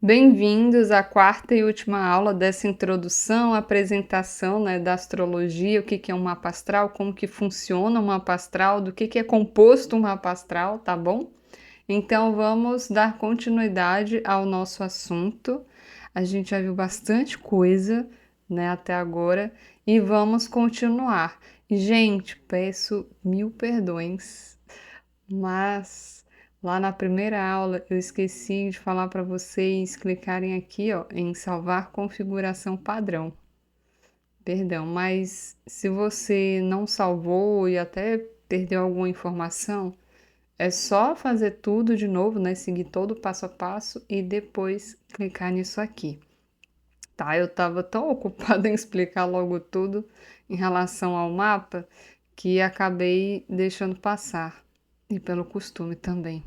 Bem-vindos à quarta e última aula dessa introdução, apresentação, da astrologia, o que que é um mapa astral, como que funciona um mapa astral, do que é composto um mapa astral, tá bom? Então vamos dar continuidade ao nosso assunto. A gente já viu bastante coisa, até agora e vamos continuar. E, gente, peço mil perdões, mas lá na primeira aula eu esqueci de falar para vocês clicarem aqui, ó, em salvar configuração padrão. Perdão, mas se você não salvou e até perdeu alguma informação, é só fazer tudo de novo, seguir todo o passo a passo e depois clicar nisso aqui. Tá, eu estava tão ocupada em explicar logo tudo em relação ao mapa que acabei deixando passar. E pelo costume também,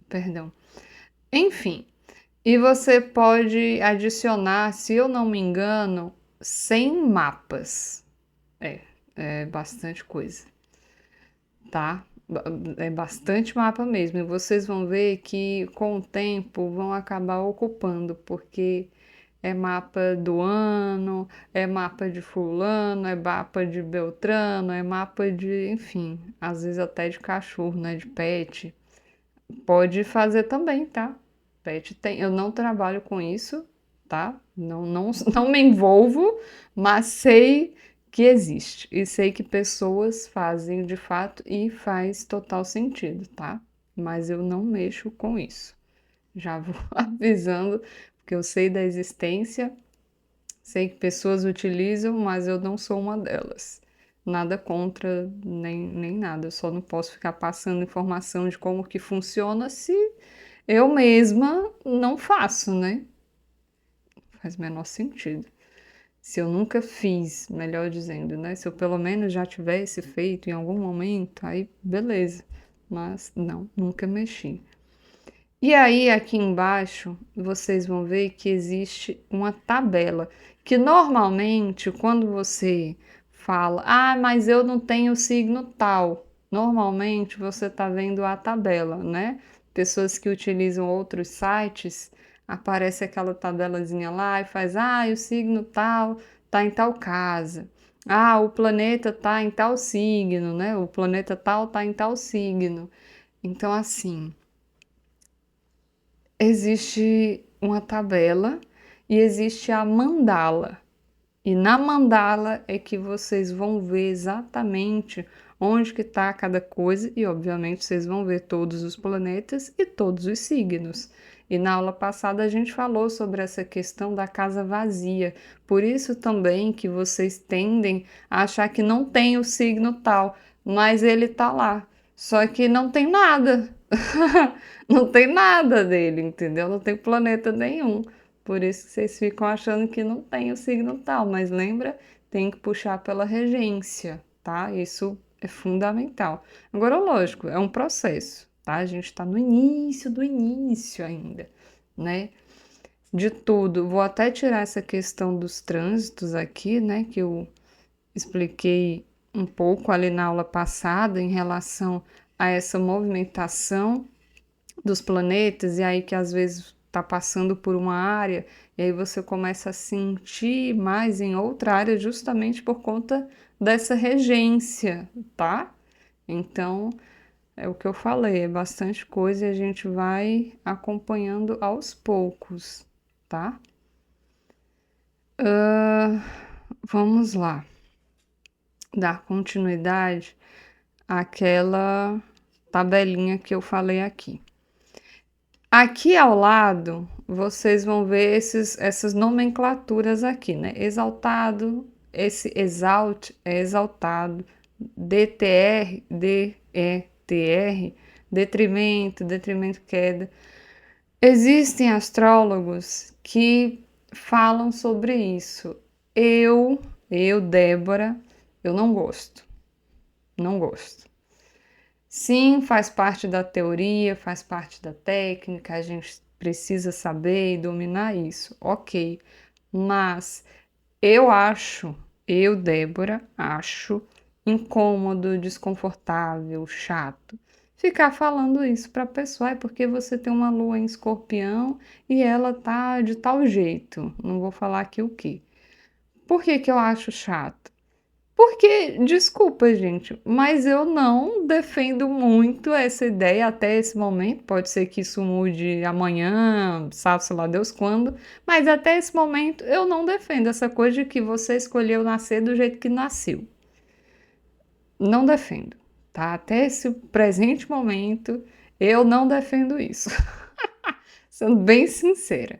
perdão. Enfim, e você pode adicionar, se eu não me engano, 100 mapas. É bastante coisa, tá? É bastante mapa mesmo. E vocês vão ver que com o tempo vão acabar ocupando, porque é mapa do ano, é mapa de fulano, é mapa de beltrano, é mapa de, enfim, às vezes até de cachorro, de pet. Pode fazer também, tá? Pet tem, eu não trabalho com isso, tá? Não me envolvo, mas sei que existe e sei que pessoas fazem de fato e faz total sentido, tá? Mas eu não mexo com isso. Já vou avisando, porque eu sei da existência, sei que pessoas utilizam, mas eu não sou uma delas. Nada contra, nem nada. Eu só não posso ficar passando informação de como que funciona se eu mesma não faço, né? Faz o menor sentido. Se eu nunca fiz, melhor dizendo, né? Se eu pelo menos já tivesse feito em algum momento, aí beleza. Mas não, nunca mexi. E aí, aqui embaixo, vocês vão ver que existe uma tabela, que normalmente, quando você fala, mas eu não tenho signo tal, normalmente você está vendo a tabela, né? Pessoas que utilizam outros sites, aparece aquela tabelazinha lá e faz, o signo tal está em tal casa. O planeta está em tal signo, né? O planeta tal está em tal signo. Então, assim, existe uma tabela e existe a mandala. E na mandala é que vocês vão ver exatamente onde que está cada coisa e, obviamente, vocês vão ver todos os planetas e todos os signos. E na aula passada a gente falou sobre essa questão da casa vazia. Por isso também que vocês tendem a achar que não tem o signo tal, mas ele está lá. Só que não tem nada. Não tem nada dele, entendeu? Não tem planeta nenhum. Por isso que vocês ficam achando que não tem o signo tal, mas lembra, tem que puxar pela regência, tá? Isso é fundamental. Agora, lógico, é um processo, tá? A gente está no início do início ainda, né? De tudo. Vou até tirar essa questão dos trânsitos aqui, né? Que eu expliquei um pouco ali na aula passada em relação a essa movimentação dos planetas, e aí que às vezes está passando por uma área, e aí você começa a sentir mais em outra área justamente por conta dessa regência, tá? Então, é o que eu falei, é bastante coisa e a gente vai acompanhando aos poucos, tá? Vamos lá, dar continuidade àquela tabelinha que eu falei aqui. Aqui ao lado, vocês vão ver essas nomenclaturas aqui, né? Exaltado, esse exalt é exaltado, DTR, DETR, detrimento, detrimento queda. Existem astrólogos que falam sobre isso. Débora, eu não gosto. Não gosto. Sim, faz parte da teoria, faz parte da técnica, a gente precisa saber e dominar isso, ok. Mas eu, Débora, acho incômodo, desconfortável, chato. ficar falando isso para a pessoa, é porque você tem uma lua em escorpião e ela tá de tal jeito, não vou falar aqui o quê. Por que que eu acho chato? Porque, desculpa gente, mas eu não defendo muito essa ideia até esse momento, pode ser que isso mude amanhã, sabe-se lá Deus quando, mas até esse momento eu não defendo essa coisa de que você escolheu nascer do jeito que nasceu. Não defendo, tá? Até esse presente momento, eu não defendo isso. Sendo bem sincera.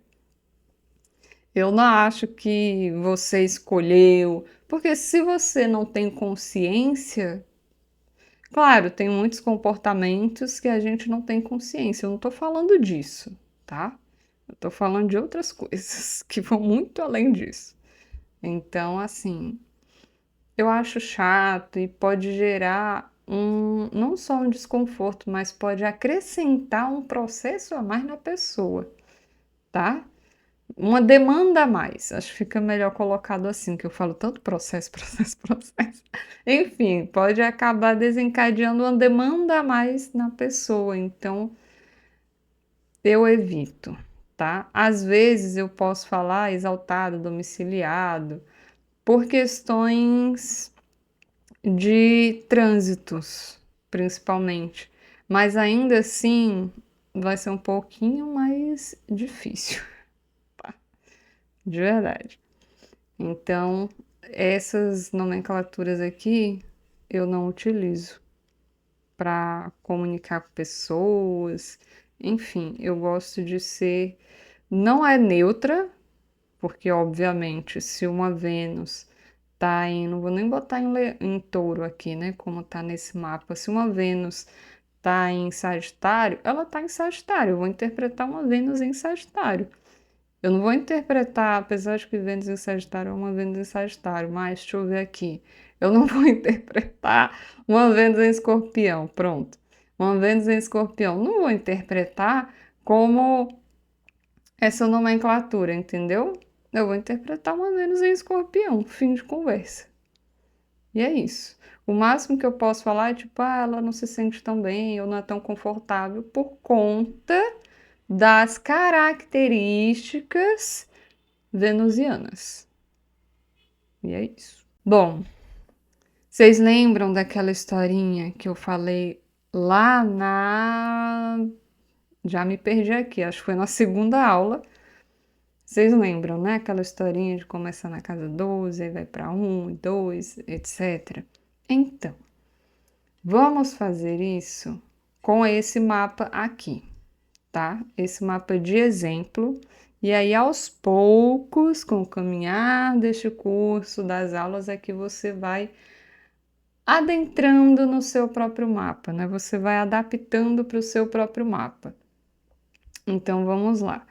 Eu não acho que você escolheu, porque se você não tem consciência, claro, tem muitos comportamentos que a gente não tem consciência. Eu não tô falando disso, tá? Eu tô falando de outras coisas que vão muito além disso. Então, assim, eu acho chato e pode gerar não só um desconforto, mas pode acrescentar um processo a mais na pessoa, tá? Uma demanda a mais, acho que fica melhor colocado assim, que eu falo tanto processo, processo, processo. Enfim, pode acabar desencadeando uma demanda a mais na pessoa, então eu evito, tá? Às vezes eu posso falar exaltado, domiciliado, por questões de trânsitos, principalmente. Mas ainda assim, vai ser um pouquinho mais difícil, tá? De verdade. Então, essas nomenclaturas aqui eu não utilizo para comunicar com pessoas. Enfim, eu gosto de ser. Não é neutra, porque obviamente, se uma Vênus tá em, não vou nem botar em touro aqui, né? Como tá nesse mapa. Se uma Vênus tá em Sagitário, ela tá em Sagitário. Eu vou interpretar uma Vênus em Sagitário. Eu não vou interpretar, apesar de que Vênus em Sagitário é uma Vênus em Sagitário, mas deixa eu ver aqui. Eu não vou interpretar uma Vênus em Escorpião, pronto. Uma Vênus em Escorpião. Não vou interpretar como essa nomenclatura, entendeu? Eu vou interpretar uma Vênus em Escorpião, fim de conversa. E é isso. O máximo que eu posso falar é tipo, ah, ela não se sente tão bem, ou não é tão confortável por conta das características venusianas. E é isso. Bom, vocês lembram daquela historinha que eu falei lá na. Já me perdi aqui, acho que foi na segunda aula. Vocês lembram, né? Aquela historinha de começar na casa 12, aí vai para 1, 2, etc. Então, vamos fazer isso com esse mapa aqui, tá? Esse mapa de exemplo. E aí, aos poucos, com o caminhar deste curso, das aulas, é que você vai adentrando no seu próprio mapa, né? Você vai adaptando para o seu próprio mapa. Então, vamos lá.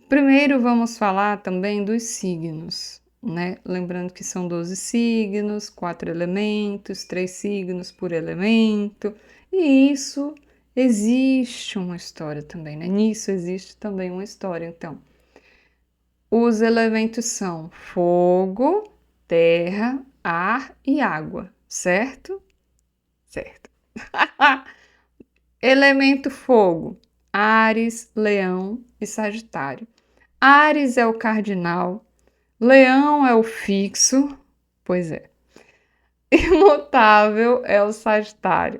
Primeiro, vamos falar também dos signos, né? Lembrando que são 12 signos, 4 elementos, 3 signos por elemento, e isso existe uma história também, né? Nisso existe também uma história. Então, os elementos são fogo, terra, ar e água, certo? Certo. Elemento fogo: Áries, Leão e Sagitário. Áries é o cardinal, Leão é o fixo, pois é. Imutável é o Sagitário.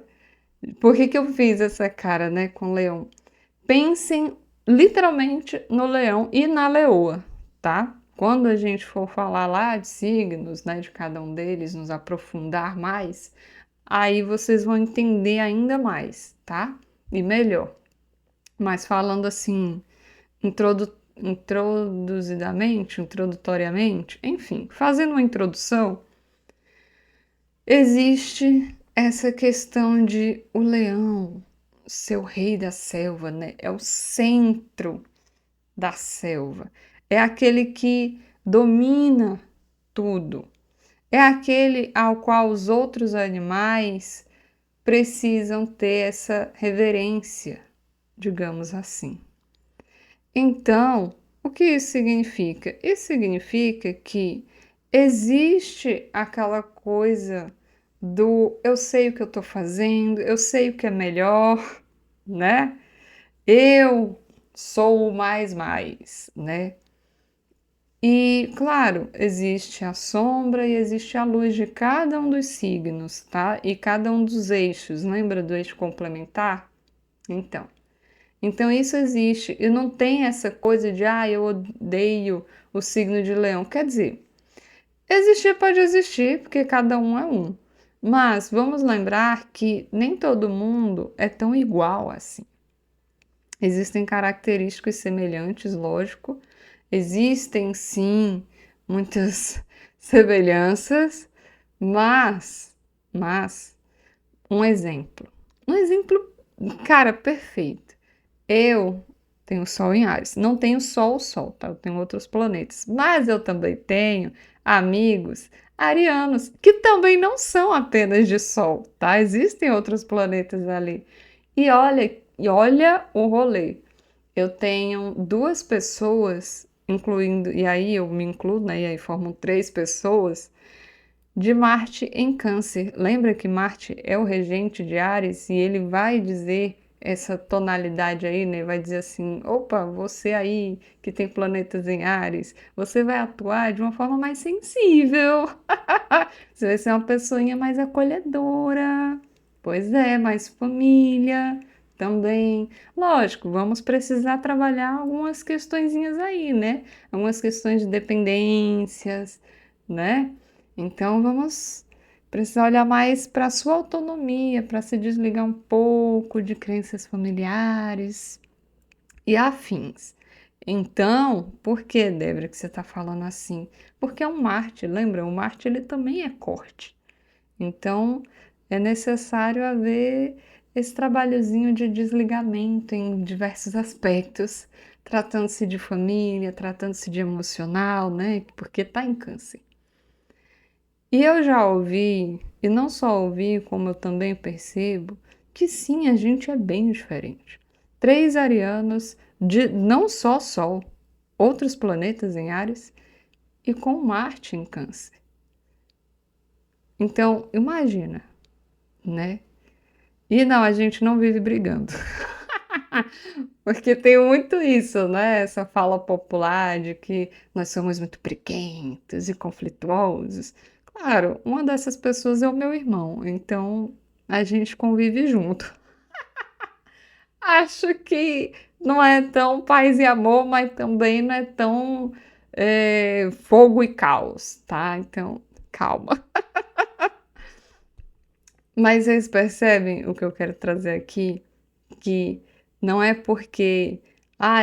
Por que que eu fiz essa cara, né, com Leão? Pensem literalmente no Leão e na Leoa, tá? Quando a gente for falar lá de signos, né, de cada um deles, nos aprofundar mais, aí vocês vão entender ainda mais, tá? E melhor. Mas falando assim, introduzidamente, introdutoriamente, enfim, fazendo uma introdução, existe essa questão de o leão, ser o rei da selva, né? É o centro da selva. É aquele que domina tudo. É aquele ao qual os outros animais precisam ter essa reverência, digamos assim. Então, o que isso significa? Isso significa que existe aquela coisa do eu sei o que eu estou fazendo, eu sei o que é melhor, né? Eu sou o mais, né? E, claro, existe a sombra e existe a luz de cada um dos signos, tá? E cada um dos eixos. Lembra do eixo complementar? Então. Então isso existe. E não tem essa coisa de, eu odeio o signo de Leão. Quer dizer, existir pode existir, porque cada um é um. Mas vamos lembrar que nem todo mundo é tão igual assim. Existem características semelhantes, lógico. Existem sim muitas semelhanças, mas um exemplo. Um exemplo, cara, perfeito. Eu tenho Sol em Áries. Não tenho só o Sol, tá? Eu tenho outros planetas. Mas eu também tenho amigos arianos, que também não são apenas de Sol, tá? Existem outros planetas ali. E olha o rolê. Eu tenho duas pessoas, incluindo, e aí eu me incluo, né? E aí formam três pessoas, de Marte em Câncer. Lembra que Marte é o regente de Áries e ele vai dizer essa tonalidade aí, né? Vai dizer assim: opa, você aí que tem planetas em Áries, você vai atuar de uma forma mais sensível. Você vai ser uma pessoinha mais acolhedora. Pois é, mais família também. Lógico, vamos precisar trabalhar algumas questõezinhas aí, né? Algumas questões de dependências, né? Então vamos precisar olhar mais para a sua autonomia, para se desligar um pouco de crenças familiares e afins. Então, por que, Débora, que você está falando assim? Porque é um Marte, lembra? O Marte ele também é corte. Então, é necessário haver esse trabalhozinho de desligamento em diversos aspectos, tratando-se de família, tratando-se de emocional, né? Porque está em Câncer. E eu já ouvi, e não só ouvi, como eu também percebo, que sim, a gente é bem diferente. Três arianos de não só Sol, outros planetas em Áries e com Marte em Câncer. Então, imagina, né? E não, a gente não vive brigando. Porque tem muito isso, né? Essa fala popular de que nós somos muito briguentos e conflituosos. Claro, uma dessas pessoas é o meu irmão, então a gente convive junto. Acho que não é tão paz e amor, mas também não é tão fogo e caos, tá? Então, calma. Mas vocês percebem o que eu quero trazer aqui? Que não é porque,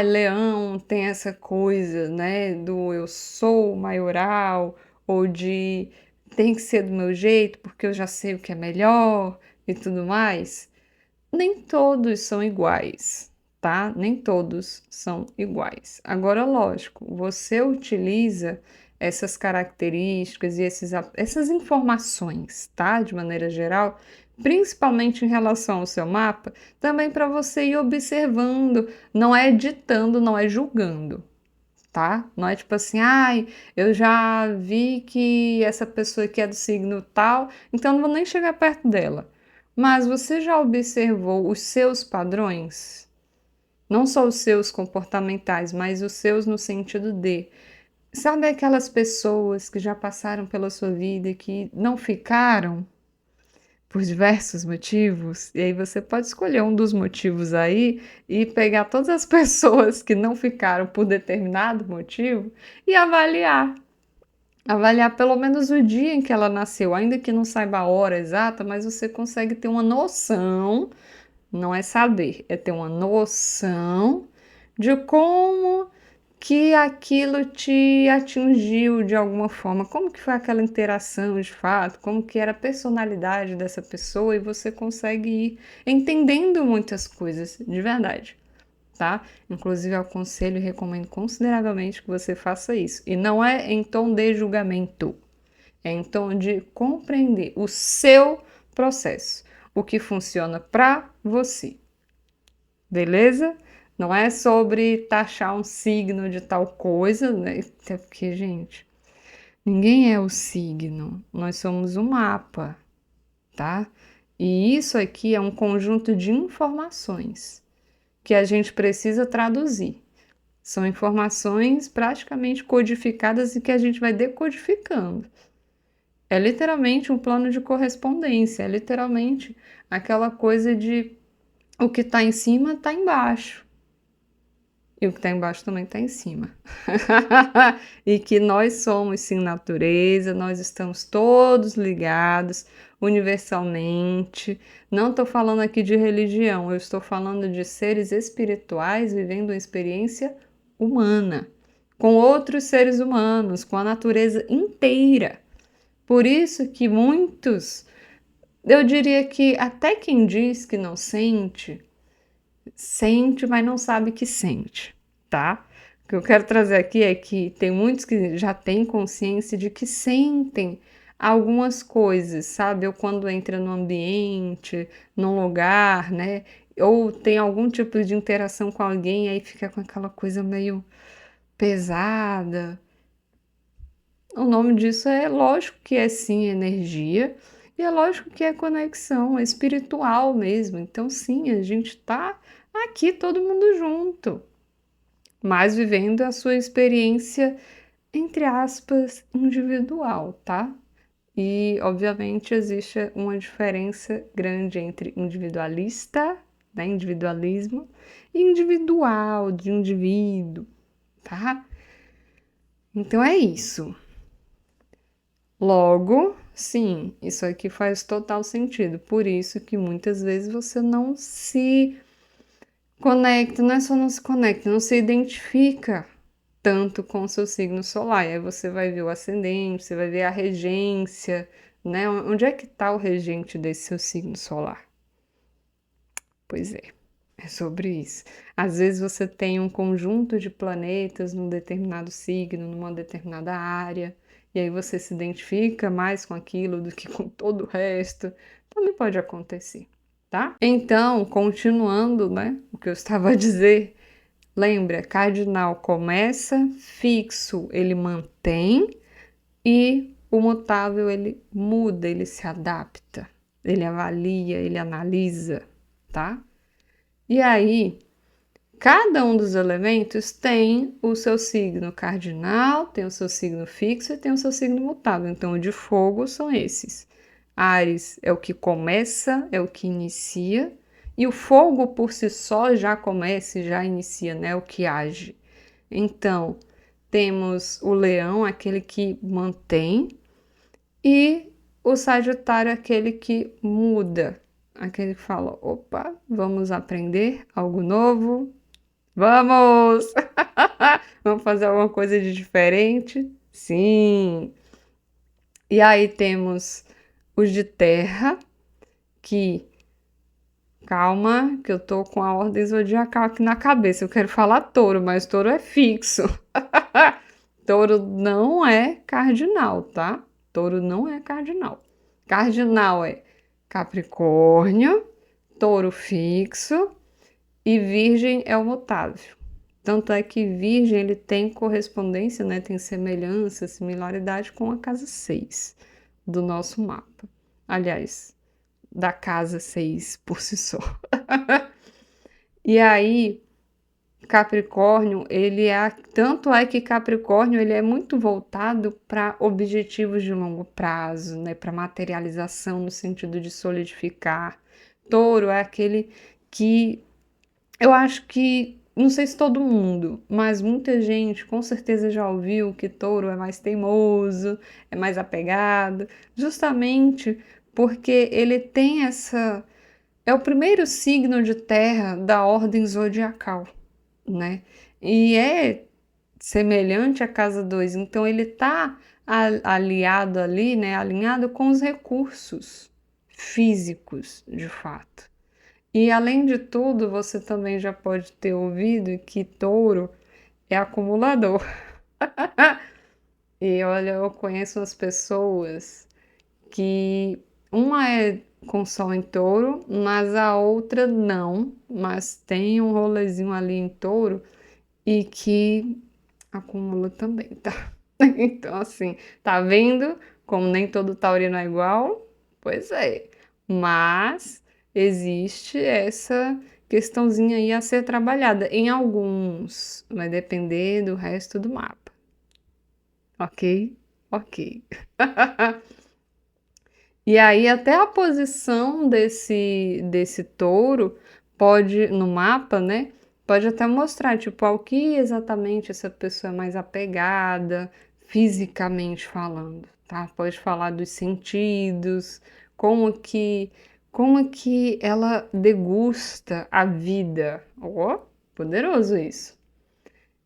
Leão tem essa coisa, né, do eu sou maioral, ou de tem que ser do meu jeito porque eu já sei o que é melhor e tudo mais. Nem todos são iguais, tá? Nem todos são iguais. Agora, lógico, você utiliza essas características e essas informações, tá? De maneira geral, principalmente em relação ao seu mapa, também para você ir observando, não é ditando, não é julgando. Tá? Não é tipo assim, eu já vi que essa pessoa aqui é do signo tal, então não vou nem chegar perto dela. Mas você já observou os seus padrões? Não só os seus comportamentais, mas os seus no sentido de, sabe aquelas pessoas que já passaram pela sua vida e que não ficaram por diversos motivos? E aí você pode escolher um dos motivos aí e pegar todas as pessoas que não ficaram por determinado motivo e avaliar. Avaliar pelo menos o dia em que ela nasceu, ainda que não saiba a hora exata, mas você consegue ter uma noção, não é saber, é ter uma noção de como que aquilo te atingiu de alguma forma, como que foi aquela interação de fato, como que era a personalidade dessa pessoa e você consegue ir entendendo muitas coisas de verdade. Tá? Inclusive, eu aconselho e recomendo consideravelmente que você faça isso. E não é em tom de julgamento, é em tom de compreender o seu processo, o que funciona para você. Beleza? Não é sobre taxar um signo de tal coisa, né? Até porque, gente, ninguém é o signo, nós somos um mapa. tá? E isso aqui é um conjunto de informações que a gente precisa traduzir. São informações praticamente codificadas e que a gente vai decodificando. É literalmente um plano de correspondência, é literalmente aquela coisa de o que está em cima está embaixo. E o que está embaixo também está em cima. E que nós somos, sim, natureza, nós estamos todos ligados universalmente. Não estou falando aqui de religião, eu estou falando de seres espirituais vivendo uma experiência humana, com outros seres humanos, com a natureza inteira. Por isso que muitos, eu diria que até quem diz que não sente, sente, mas não sabe que sente, tá? O que eu quero trazer aqui é que tem muitos que já têm consciência de que sentem algumas coisas, sabe? Ou quando entra no ambiente, num lugar, né? Ou tem algum tipo de interação com alguém, aí fica com aquela coisa meio pesada. O nome disso é lógico que é sim energia, e é lógico que é conexão, é espiritual mesmo. Então, sim, a gente tá aqui todo mundo junto, mas vivendo a sua experiência, entre aspas, individual, tá? E, obviamente, existe uma diferença grande entre individualista, né, individualismo, e individual, de indivíduo, tá? Então é isso. Logo, sim, isso aqui faz total sentido. Por isso que muitas vezes você não se conecta, não é só não se conecta, não se identifica tanto com o seu signo solar. E aí você vai ver o ascendente, você vai ver a regência, né? Onde é que está o regente desse seu signo solar? Pois é, é sobre isso. Às vezes você tem um conjunto de planetas num determinado signo, numa determinada área, e aí você se identifica mais com aquilo do que com todo o resto. Também pode acontecer, tá? Então, continuando, né, o que eu estava a dizer, lembra, cardinal começa, fixo ele mantém e o mutável ele muda, ele se adapta, ele avalia, ele analisa, tá? E aí, cada um dos elementos tem o seu signo cardinal, tem o seu signo fixo e tem o seu signo mutável. Então, o de fogo são esses. Áries é o que começa, é o que inicia, e o fogo por si só já começa e já inicia, né? O que age. Então, temos o leão, aquele que mantém, e o sagitário, aquele que muda, aquele que fala: opa, vamos aprender algo novo, vamos! Vamos fazer alguma coisa de diferente? Sim! E aí temos os de terra, que calma, que eu tô com a ordem zodiacal aqui na cabeça. Eu quero falar touro, mas touro é fixo. Touro não é cardinal, tá? Touro não é cardinal. Cardinal é Capricórnio, touro fixo e Virgem é o mutável. Tanto é que Virgem ele tem correspondência, né? Tem semelhança, similaridade com a casa 6 do nosso mapa. Aliás, da casa 6 por si só. E aí, Capricórnio, ele é tanto é que Capricórnio ele é muito voltado para objetivos de longo prazo, né, para materialização no sentido de solidificar. Touro é aquele que eu acho que não sei se todo mundo, mas muita gente com certeza já ouviu que Touro é mais teimoso, é mais apegado, justamente porque ele tem essa é o primeiro signo de terra da ordem zodiacal, né? E é semelhante à casa 2, então ele está aliado ali, né? Alinhado com os recursos físicos, de fato. E além de tudo, você também já pode ter ouvido que touro é acumulador. E olha, eu conheço umas pessoas que uma é com sol em touro, mas a outra não, mas tem um rolezinho ali em touro e que acumula também, tá? Então, assim, tá vendo como nem todo taurino é igual? Pois é, mas existe essa questãozinha aí a ser trabalhada. Em alguns, vai depender do resto do mapa, ok? Ok. E aí até a posição desse touro pode no mapa, né, pode até mostrar, tipo, ao que exatamente essa pessoa é mais apegada, fisicamente falando, tá. Pode falar dos sentidos, como que como que ela degusta a vida. Ó, poderoso isso.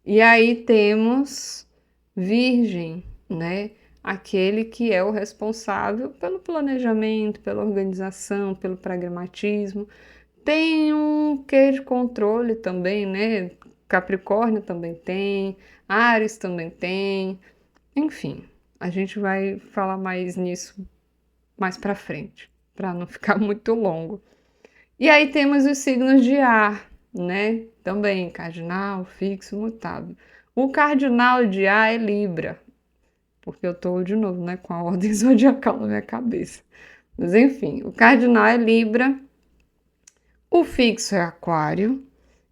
E aí temos Virgem, né? Aquele que é o responsável pelo planejamento, pela organização, pelo pragmatismo. Tem um quê de controle também, né? Capricórnio também tem, Áries também tem. Enfim, a gente vai falar mais nisso mais para frente, para não ficar muito longo. E aí temos os signos de ar, né? Também cardinal, fixo, mutável. O cardinal de ar é Libra, porque eu tô de novo, né, com a ordem zodiacal na minha cabeça. Mas enfim, o cardinal é Libra, o fixo é Aquário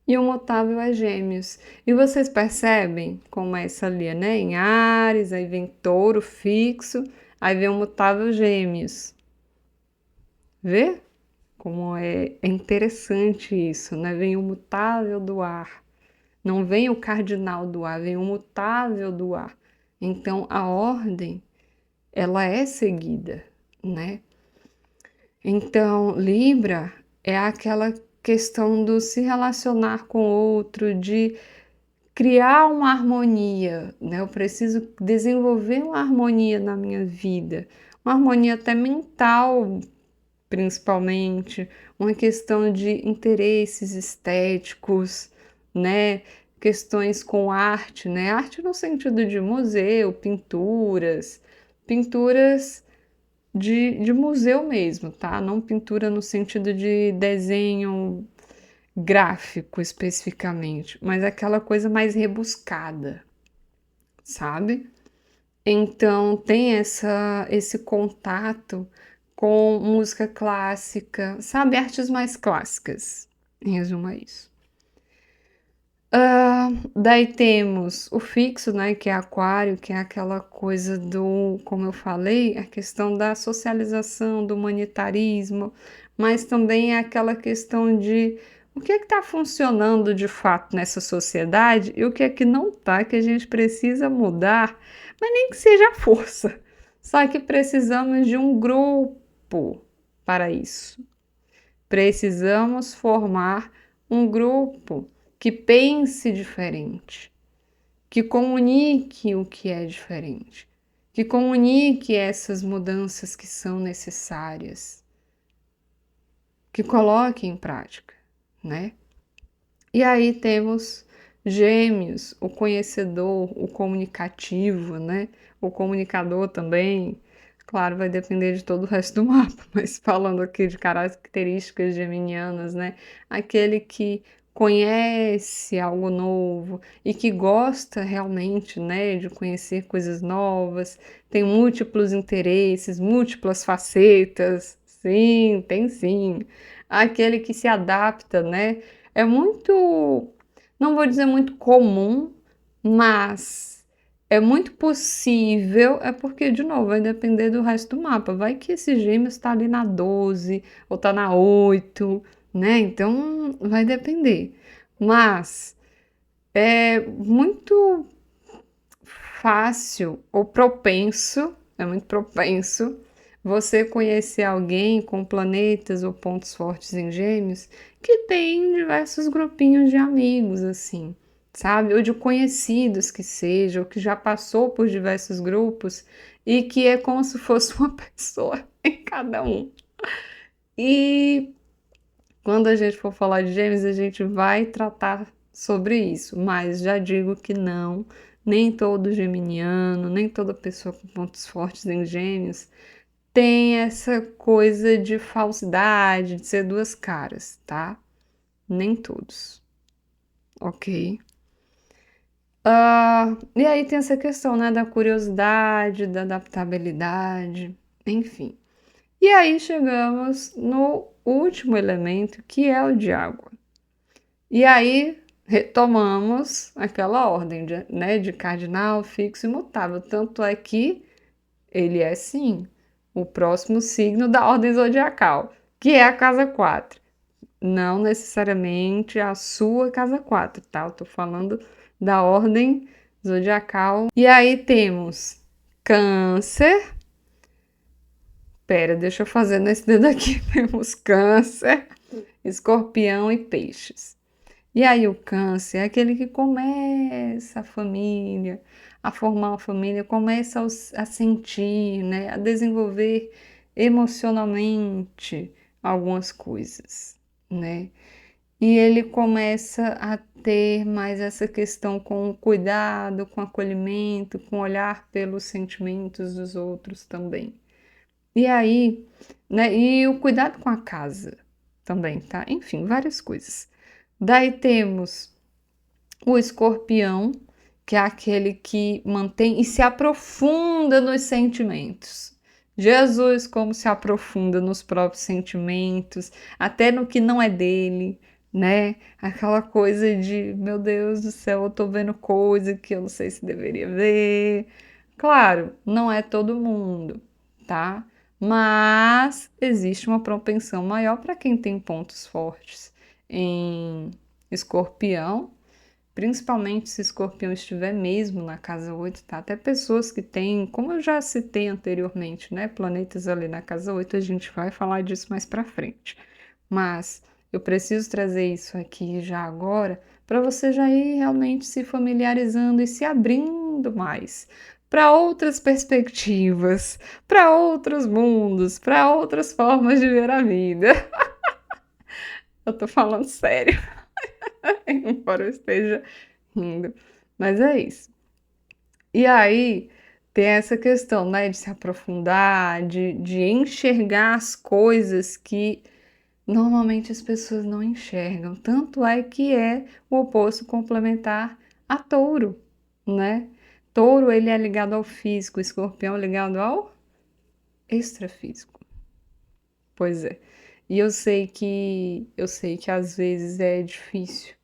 e o mutável é Gêmeos. E vocês percebem como é essa linha, né? Em Áries, aí vem Touro, fixo, aí vem o mutável Gêmeos. Vê? Como é interessante isso, né? Vem o mutável do ar. Não vem o cardinal do ar, vem o mutável do ar. Então a ordem, ela é seguida, né? Então, Libra é aquela questão do se relacionar com o outro, de criar uma harmonia, né? Eu preciso desenvolver uma harmonia na minha vida, uma harmonia até mental, principalmente, uma questão de interesses estéticos, né? Questões com arte, né? Arte no sentido de museu, pinturas de museu mesmo, tá? Não pintura no sentido de desenho gráfico especificamente, mas aquela coisa mais rebuscada, sabe? Então tem esse contato com música clássica, sabe? Artes mais clássicas, em resumo é isso. Daí temos o fixo, né, que é aquário, que é aquela coisa do, como eu falei, a questão da socialização, do humanitarismo, mas também é aquela questão de o que é que está funcionando de fato nessa sociedade e o que é que não está, que a gente precisa mudar, mas nem que seja a força, só que precisamos de um grupo para isso. Precisamos formar um grupo que pense diferente, que comunique o que é diferente, que comunique essas mudanças que são necessárias, que coloque em prática, né? E aí temos Gêmeos, o conhecedor, o comunicativo, né? O comunicador também. Claro, vai depender de todo o resto do mapa, mas falando aqui de características geminianas, né? Aquele que conhece algo novo e que gosta realmente, né, de conhecer coisas novas, tem múltiplos interesses, múltiplas facetas. Sim, tem sim. Aquele que se adapta, né? É muito, não vou dizer muito comum, mas é muito possível, é porque, de novo, vai depender do resto do mapa. Vai que esse Gêmeos está ali na 12 ou está na 8, né? Então vai depender. Mas é muito fácil ou propenso, é muito propenso você conhecer alguém com planetas ou pontos fortes em Gêmeos que tem diversos grupinhos de amigos, assim, sabe? Ou de conhecidos que seja, ou que já passou por diversos grupos e que é como se fosse uma pessoa em cada um. E quando a gente for falar de Gêmeos, a gente vai tratar sobre isso, mas já digo que não, nem todo geminiano, nem toda pessoa com pontos fortes em Gêmeos tem essa coisa de falsidade, de ser duas caras, tá? Nem todos, ok? E aí tem essa questão, né, da curiosidade, da adaptabilidade, enfim. E aí chegamos no último elemento, que é o de água. E aí retomamos aquela ordem de, né, de cardinal, fixo e mutável. Tanto é que ele é sim o próximo signo da ordem zodiacal, que é a casa 4. Não necessariamente a sua casa 4, tá? Eu tô falando da ordem zodiacal. E aí temos Câncer. Pera, deixa eu fazer nesse dedo aqui. Temos Câncer, Escorpião e Peixes. E aí o Câncer é aquele que começa a família, a formar uma família, começa a sentir, né, a desenvolver emocionalmente algumas coisas, né? E ele começa a ter mais essa questão com o cuidado, com o acolhimento, com olhar pelos sentimentos dos outros também. E aí, né, e o cuidado com a casa também, tá? Enfim, várias coisas. Daí temos o Escorpião, que é aquele que mantém e se aprofunda nos sentimentos. Jesus, como se aprofunda nos próprios sentimentos, até no que não é dele, né? Aquela coisa de, meu Deus do céu, eu tô vendo coisa que eu não sei se deveria ver. Claro, não é todo mundo, tá? Mas existe uma propensão maior para quem tem pontos fortes em Escorpião, principalmente se Escorpião estiver mesmo na casa 8, tá? Até pessoas que têm, como eu já citei anteriormente, né? Planetas ali na casa 8, a gente vai falar disso mais pra frente. Mas eu preciso trazer isso aqui já agora para você já ir realmente se familiarizando e se abrindo mais para outras perspectivas, para outros mundos, para outras formas de ver a vida. Eu tô falando sério. Embora eu esteja rindo. Mas é isso. E aí tem essa questão, né, de se aprofundar, de enxergar as coisas que normalmente as pessoas não enxergam. Tanto é que é o oposto complementar a touro, né? Touro, ele é ligado ao físico, escorpião é ligado ao extrafísico. Pois é. E eu sei que às vezes é difícil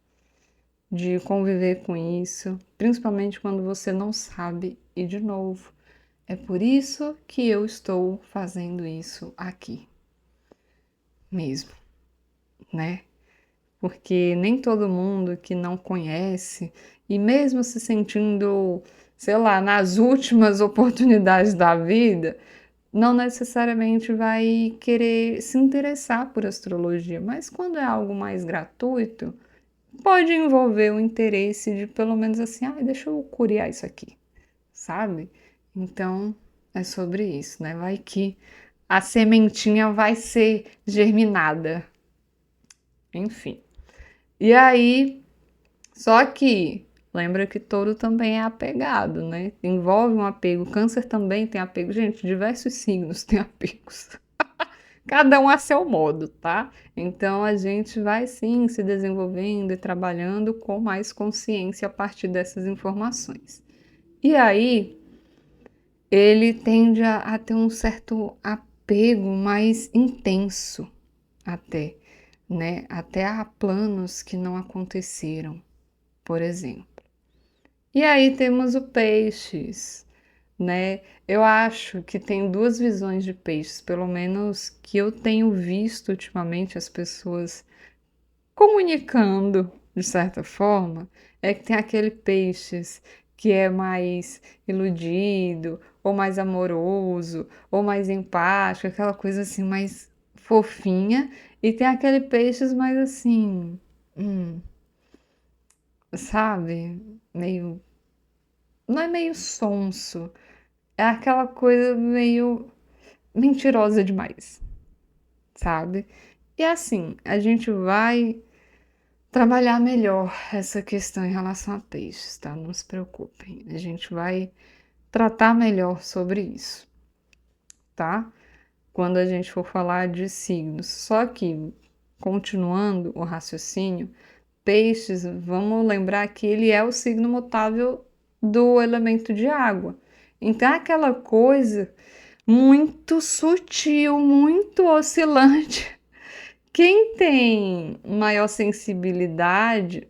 de conviver com isso, principalmente quando você não sabe. E de novo, é por isso que eu estou fazendo isso aqui mesmo, né? Porque nem todo mundo que não conhece, e mesmo se sentindo, sei lá, nas últimas oportunidades da vida, não necessariamente vai querer se interessar por astrologia, mas quando é algo mais gratuito, pode envolver o interesse de pelo menos assim, deixa eu curiar isso aqui, sabe? Então é sobre isso, né? Vai que a sementinha vai ser germinada, enfim. E aí, só que lembra que touro também é apegado, né? Envolve um apego. Câncer também tem apego. Gente, diversos signos têm apegos. Cada um a seu modo, tá? Então a gente vai sim se desenvolvendo e trabalhando com mais consciência a partir dessas informações. E aí ele tende a ter um certo apego mais intenso até, né? Até a planos que não aconteceram, por exemplo. E aí temos o peixes, né? Eu acho que tem duas visões de peixes, pelo menos que eu tenho visto ultimamente as pessoas comunicando de certa forma, é que tem aquele peixes que é mais iludido, ou mais amoroso, ou mais empático, aquela coisa assim mais fofinha, e tem aquele peixes mais assim, sabe? Meio, não é meio sonso, é aquela coisa meio mentirosa demais, sabe? E assim, a gente vai trabalhar melhor essa questão em relação a peixes, tá? Não se preocupem, a gente vai tratar melhor sobre isso, tá? Quando a gente for falar de signos. Só que, continuando o raciocínio, peixes, vamos lembrar que ele é o signo mutável do elemento de água. Então, é aquela coisa muito sutil, muito oscilante. Quem tem maior sensibilidade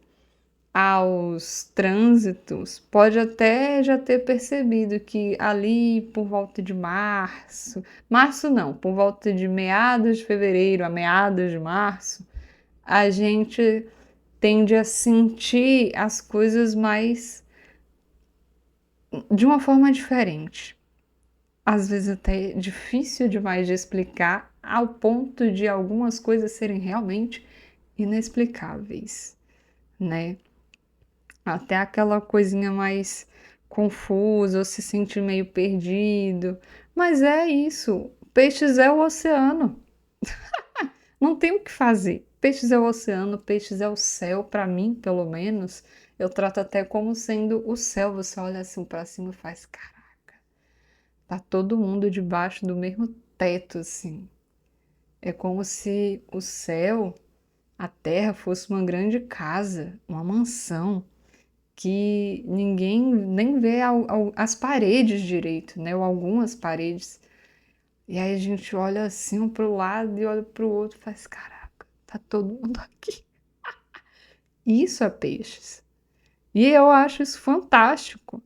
aos trânsitos pode até já ter percebido que ali por volta de março não, por volta de meados de fevereiro a meados de março, a gente tende a sentir as coisas mais de uma forma diferente. Às vezes até difícil demais de explicar, ao ponto de algumas coisas serem realmente inexplicáveis, né? Até aquela coisinha mais confusa, ou se sentir meio perdido. Mas é isso, peixes é o oceano, não tem o que fazer. Peixes é o oceano, peixes é o céu, para mim, pelo menos. Eu trato até como sendo o céu. Você olha assim para cima e faz, caraca, tá todo mundo debaixo do mesmo teto, assim. É como se o céu, a terra, fosse uma grande casa, uma mansão, que ninguém nem vê as paredes direito, né? Ou algumas paredes. E aí a gente olha assim um para o lado e olha para o outro e faz, caraca, tá todo mundo aqui. Isso é peixes. E eu acho isso fantástico.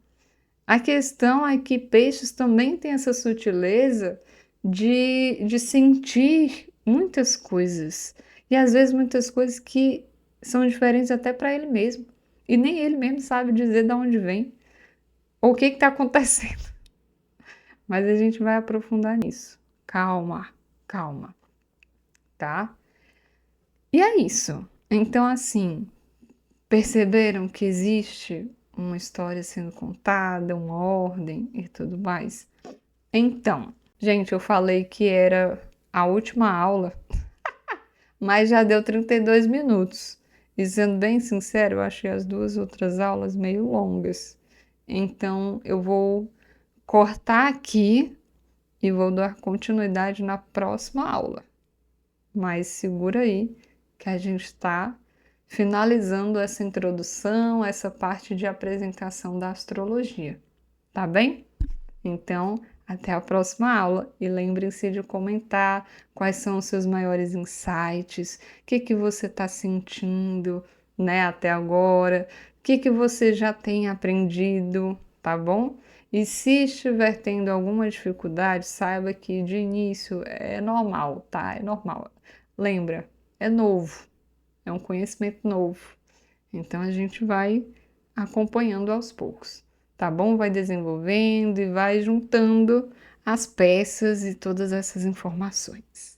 A questão é que peixes também têm essa sutileza de sentir muitas coisas. E às vezes muitas coisas que são diferentes até para ele mesmo. E nem ele mesmo sabe dizer de onde vem ou o que está acontecendo. Mas a gente vai aprofundar nisso. Calma, calma, tá? E é isso. Então, assim, perceberam que existe uma história sendo contada, uma ordem e tudo mais? Então, gente, eu falei que era a última aula, mas já deu 32 minutos. E sendo bem sincero, eu achei as duas outras aulas meio longas. Então, eu vou cortar aqui e vou dar continuidade na próxima aula. Mas segura aí que a gente está finalizando essa introdução, essa parte de apresentação da astrologia, tá bem? Então, até a próxima aula e lembre-se de comentar quais são os seus maiores insights, o que você está sentindo, né, até agora, o que você já tem aprendido, tá bom? E se estiver tendo alguma dificuldade, saiba que de início é normal, tá? É normal. Lembra, é novo, é um conhecimento novo. Então a gente vai acompanhando aos poucos, tá bom? Vai desenvolvendo e vai juntando as peças e todas essas informações.